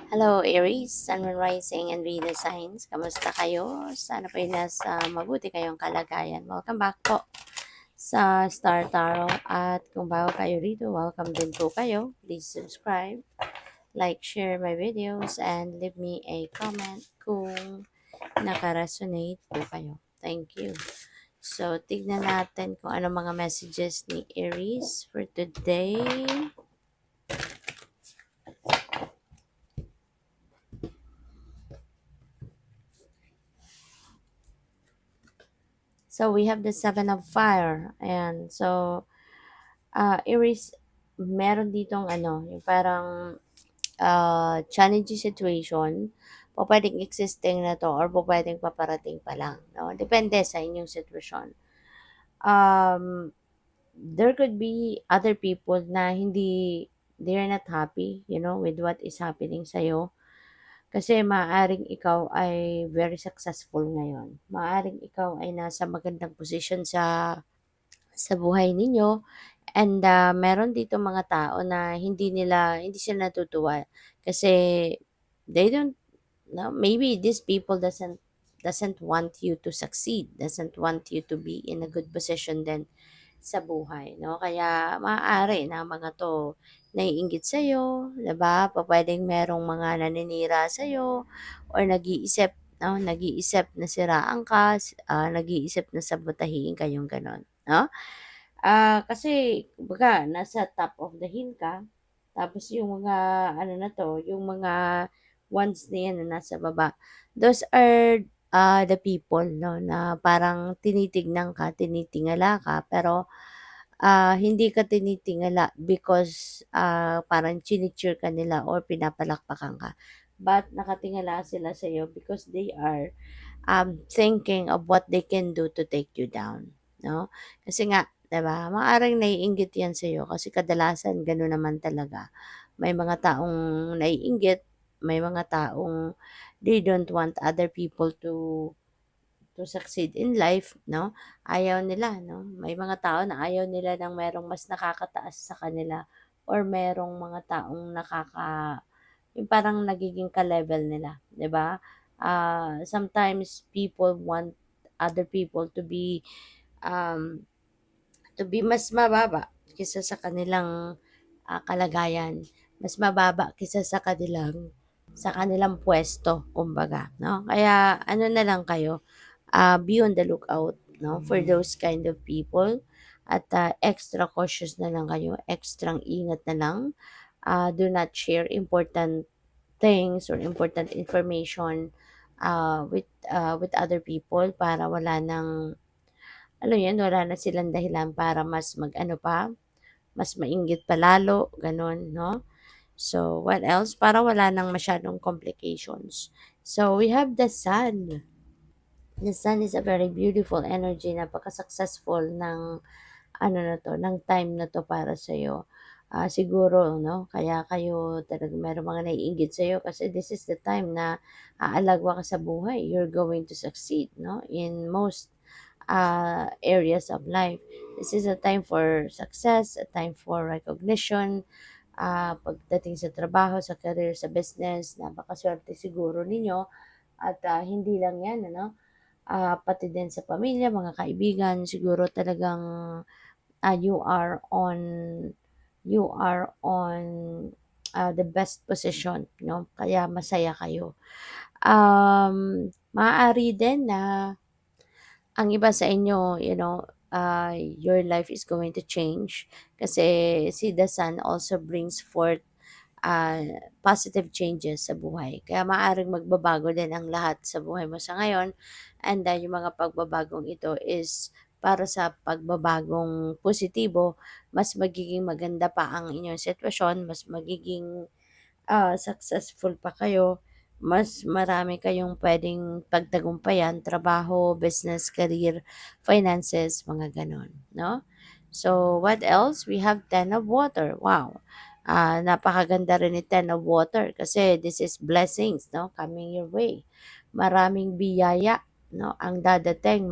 Hello Aries, Sun, Moon Rising and Venus Signs. Kamusta kayo? Sana po nasa mabuti kayong kalagayan. Welcome back po sa Star Tarot. At kung bago kayo rito, welcome din po kayo. Please subscribe, like, share my videos, and leave me a comment kung nakaresonate po kayo. Thank you. So, tignan natin kung ano mga messages ni Aries for today. So, we have the Seven of Fire. And so, Aries, meron ditong yung parang challenging situation, po pwedeng existing na to or po pwedeng paparating pa lang, no? Depende sa inyong sitwasyon. There could be other people na they're not happy, with what is happening sa'yo. Kasi maaring ikaw ay very successful ngayon. Maaring ikaw ay nasa magandang posisyon sa buhay ninyo. And meron dito mga tao na hindi sila natutuwa kasi they don't know, maybe these people doesn't want you to succeed, doesn't want you to be in a good position then sa buhay, no? Kaya maaari na mga to naiinggit sa'yo, 'di ba? Pupuwedeng merong mga naninira sa'yo or nag-iisip, no? Nag-iisip na siraan ka, nag-iisip na sabotahihin ka, yung gano'n, no? Kasi kumbaga nasa top of the hill ka, tapos yung mga ano na 'to, yung mga ones na 'yan na nasa baba, those are, the people 'no, na parang tinitignan ka, tinitingala ka, pero, hindi ka tinitingala because, parang chini-cheer ka nila or pinapalakpakan ka. But nakatingala sila sa'yo because they are, thinking of what they can do to take you down, 'no? Kasi nga, 'di ba, maaaring naiinggit 'yan sa'yo kasi kadalasan gano'n naman talaga. May mga taong naiinggit, may mga taong they don't want other people to succeed in life, 'no? Ayaw nila, 'no? May mga tao na ayaw nila ng merong mas nakakataas sa kanila or merong mga taong yung parang nagiging ka-level nila, 'di ba? Sometimes people want other people um, to be mas mababa kaysa sa kanilang, kalagayan, mas mababa kaysa sa kanilang puwesto kumbaga, 'no? Kaya ano na lang kayo, be on the lookout, 'no, for those kind of people at, extra cautious na lang kayo, extrang ingat na lang. Do not share important things or important information, with other people para wala ng alam yun, wala na silang dahilan para mas mag-ano pa, mas mainggit pa lalo, gano'n, 'no? So, what else? Para wala ng masyadong complications. So, we have the Sun. The Sun is a very beautiful energy, napaka-successful ng na 'to, ng time na 'to para sa'yo. Siguro 'no, kaya kayo talagang merong mga naiinggit sa'yo kasi this is the time na aalagwa ka sa buhay. You're going to succeed 'no, in most, areas of life. This is a time for success, a time for recognition, pagdating sa trabaho, sa career, sa business, napakasuwerte siguro ninyo at, hindi lang 'yan ano, pati din sa pamilya, mga kaibigan, siguro talagang, you are on the best position 'no, kaya masaya kayo. Maaari din na ang iba sa inyo, your life is going to change kasi si the Sun also brings forth, ah, positive changes sa buhay. Kaya maaaring magbabago din ang lahat sa buhay mo sa ngayon and, yung mga pagbabagong ito is para sa pagbabagong positibo, mas magiging maganda pa ang inyong sitwasyon, mas magiging, successful pa kayo, mas marami kayong puwedeng pagtagumpayan, trabaho, business, career, finances, mga gano'n, 'no? So, what else? We have Ten of Water, wow! Napakaganda rin ni Ten of Water kasi this is blessings, 'no, coming your way. Maraming biyaya, 'no, ang dadating,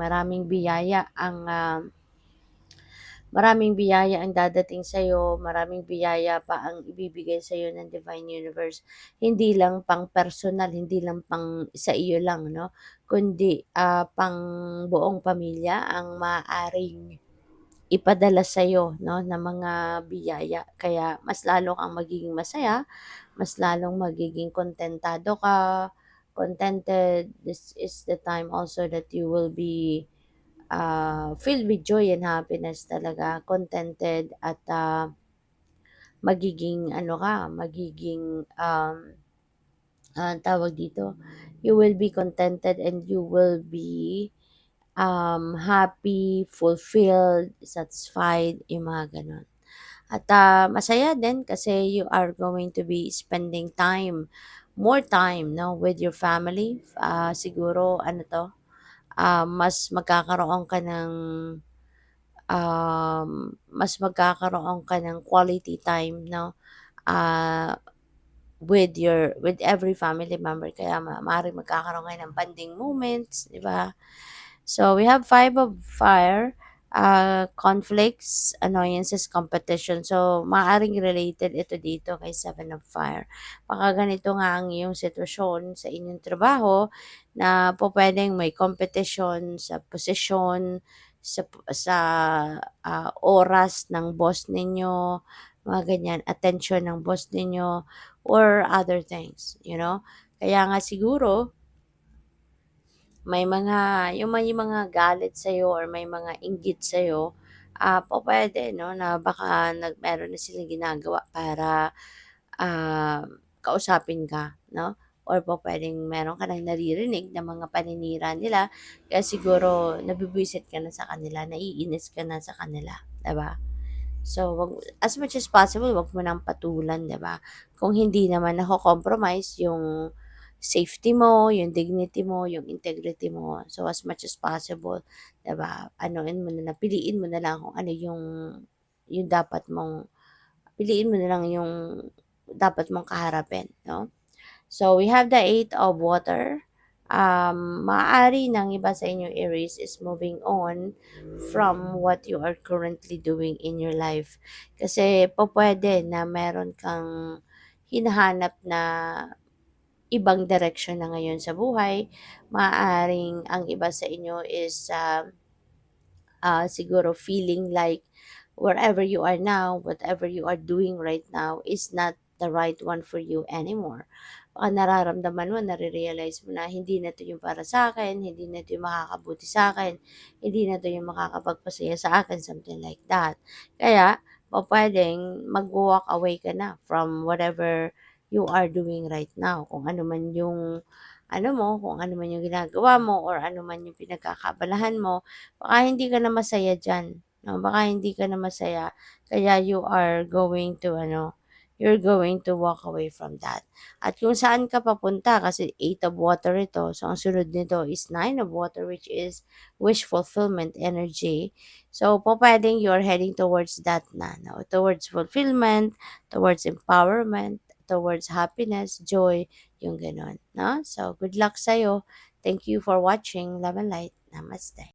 maraming biyaya ang dadating sa'yo, maraming biyaya pa ang ibibigay sa'yo ng Divine Universe. Hindi lang pang personal, hindi lang pang sa iyo lang 'no, kundi, pang buong pamilya ang maaaring ipadala sa'yo 'no, ng mga biyaya. Kaya mas lalo kang magiging masaya, mas lalong magiging kontentado ka, contented. This is the time also that you will be, filled with joy and happiness talaga, contented at, magiging ano ka, magiging, tawag dito, you will be contented and you will be, happy, fulfilled, satisfied, yung mga gano'n. At, masaya din kasi you are going to be spending time, more time 'no, with your family. Siguro ano 'to, mas magkakaroon ka ng, quality time 'no, ah, with every family member kaya maaaring magkakaroon kayo ng bonding moments, 'di ba? So we have five of fire, conflicts, annoyances, competition. So maaaring related ito dito kay seven of fire. Baka ganito nga ang iyong sitwasyon sa inyong trabaho na po pwedeng may competition sa posisyon, sa oras ng boss ninyo, mga ganyan, attention ng boss ninyo, or other things, you know? Kaya nga siguro, may mga galit sa'yo or may mga inggit sa'yo, pupuwede 'no, na baka meron na silang ginagawa para, kausapin ka 'no, or pupuwedeng meron ka ng naririnig na mga paninira nila kaya siguro nabibwisit ka na sa kanila, naiinis ka na sa kanila, 'di ba? So, as much as possible, 'wag mo ng patulan, 'di ba? Kung hindi naman nako-compromise yung safety mo, yung dignity mo, yung integrity mo. So, as much as possible, 'di ba, anuhin mo na lang, piliin mo na lang kung ano yung dapat mong piliin mo na lang yung dapat mong kaharapin, 'no? So, we have the Eight of Water. Maaari ng iba sa inyong Aries is moving on from what you are currently doing in your life. Kasi po pwede na meron kang hinahanap na ibang direction na ngayon sa buhay. Maaaring ang iba sa inyo is siguro feeling like wherever you are now, whatever you are doing right now is not the right one for you anymore. Baka nararamdaman mo, nare-realize mo na hindi na to yung para sa akin, hindi na to yung makakabuti sa akin, hindi na to yung makakapagpasaya sa akin, something like that. Kaya, pwedeng mag-walk away ka na from whatever you are doing right now. Kung ano man yung ano mo, kung ano man yung ginagawa mo or ano man yung pinagkakabalahan mo, baka hindi ka na masaya diyan, 'no, baka hindi ka na masaya kaya you are going to ano, you're going to walk away from that. At kung saan ka papunta kasi Eight of Water ito, so ang sunod nito is Nine of Water which is wish fulfillment energy. So pupuwedeng you're heading towards that na 'no, towards fulfillment, towards empowerment, towards happiness, joy, yung gano'n 'no. So good luck sa'yo. Thank you for watching. Love and light. Namaste.